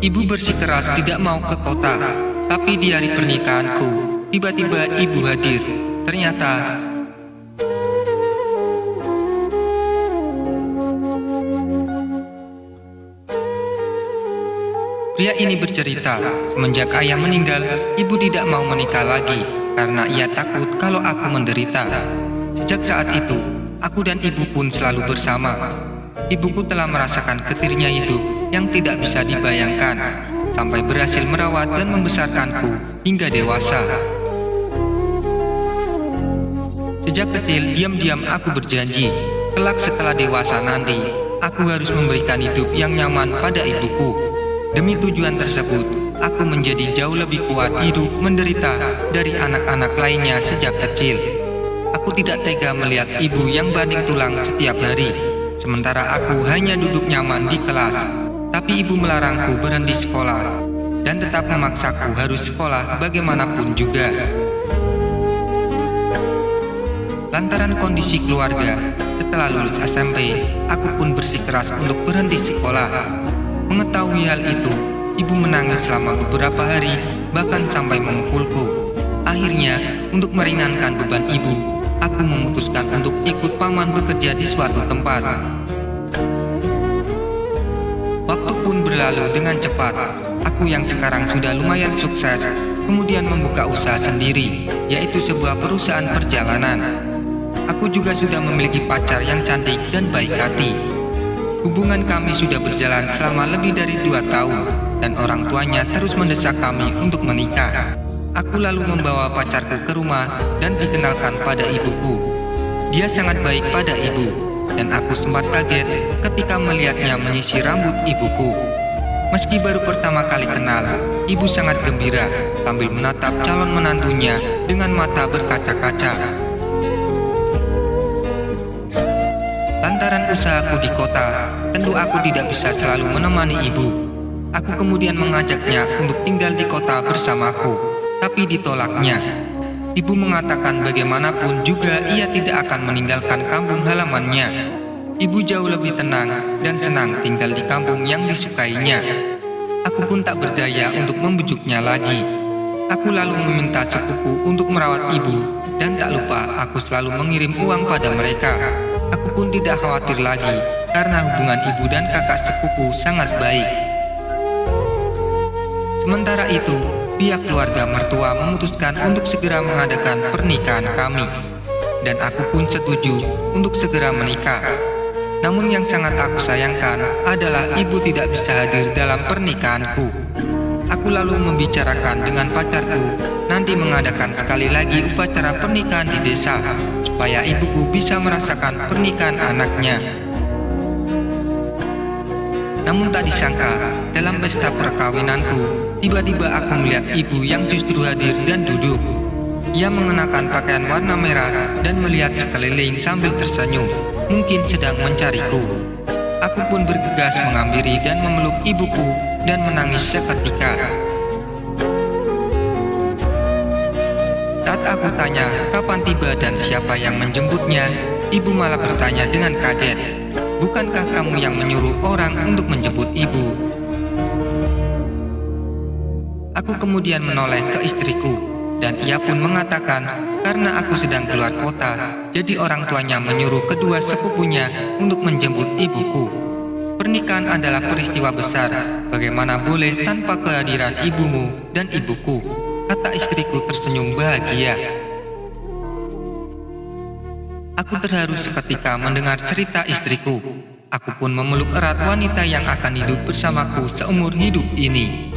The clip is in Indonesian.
Ibu bersikeras tidak mau ke kota, tapi di hari pernikahanku, tiba-tiba ibu hadir. Ternyata pria ini bercerita, semenjak ayah meninggal, ibu tidak mau menikah lagi karena ia takut kalau aku menderita. Sejak saat itu, aku dan ibu pun selalu bersama. Ibuku telah merasakan getirnya hidup yang tidak bisa dibayangkan, sampai berhasil merawat dan membesarkanku hingga dewasa. Sejak kecil, diam-diam aku berjanji, kelak setelah dewasa nanti, aku harus memberikan hidup yang nyaman pada ibuku. Demi tujuan tersebut, aku menjadi jauh lebih kuat hidup menderita dari anak-anak lainnya sejak kecil. Aku tidak tega melihat ibu yang banting tulang setiap hari, sementara aku hanya duduk nyaman di kelas. Tapi ibu melarangku berhenti sekolah dan tetap memaksaku harus sekolah bagaimanapun juga. Lantaran kondisi keluarga, setelah lulus SMP, aku pun bersikeras untuk berhenti sekolah. Mengetahui hal itu, ibu menangis selama beberapa hari, bahkan sampai memukulku. Akhirnya, untuk meringankan beban ibu, aku memutuskan untuk ikut paman bekerja di suatu tempat. Waktu pun berlalu dengan cepat. Aku yang sekarang sudah lumayan sukses, kemudian membuka usaha sendiri, yaitu sebuah perusahaan perjalanan. Aku juga sudah memiliki pacar yang cantik dan baik hati. Hubungan kami sudah berjalan selama lebih dari 2 tahun, dan orang tuanya terus mendesak kami untuk menikah. Aku lalu membawa pacarku ke rumah dan dikenalkan pada ibuku. Dia sangat baik pada ibu, dan aku sempat kaget ketika melihatnya menyisir rambut ibuku. Meski baru pertama kali kenal, ibu sangat gembira sambil menatap calon menantunya dengan mata berkaca-kaca. Lantaran usahaku di kota, tentu aku tidak bisa selalu menemani ibu. Aku kemudian mengajaknya untuk tinggal di kota bersamaku, tapi ditolaknya. Ibu mengatakan bagaimanapun juga ia tidak akan meninggalkan kampung halamannya. Ibu jauh lebih tenang dan senang tinggal di kampung yang disukainya. Aku pun tak berdaya untuk membujuknya lagi. Aku lalu meminta sepupu untuk merawat ibu, dan tak lupa aku selalu mengirim uang pada mereka. Aku pun tidak khawatir lagi, karena hubungan ibu dan kakak sepupu sangat baik. Sementara itu, pihak keluarga mertua memutuskan untuk segera mengadakan pernikahan kami, dan aku pun setuju untuk segera menikah. Namun yang sangat aku sayangkan adalah ibu tidak bisa hadir dalam pernikahanku. Aku lalu membicarakan dengan pacarku nanti mengadakan sekali lagi upacara pernikahan di desa, supaya ibuku bisa merasakan pernikahan anaknya. Namun tak disangka, dalam pesta perkawinanku, tiba-tiba aku melihat ibu yang justru hadir dan duduk. Ia mengenakan pakaian warna merah dan melihat sekeliling sambil tersenyum, mungkin sedang mencariku. Aku pun bergegas menghampiri dan memeluk ibuku dan menangis seketika. Saat aku tanya kapan tiba dan siapa yang menjemputnya, ibu malah bertanya dengan kaget, "Bukankah kamu yang menyuruh orang untuk menjemput ibu?" Aku kemudian menoleh ke istriku, dan ia pun mengatakan karena aku sedang keluar kota, jadi orang tuanya menyuruh kedua sepupunya untuk menjemput ibuku. Pernikahan adalah peristiwa besar, bagaimana boleh tanpa kehadiran ibumu dan ibuku, kata istriku tersenyum bahagia. Aku terharu seketika mendengar cerita istriku. Aku pun memeluk erat wanita yang akan hidup bersamaku seumur hidup ini.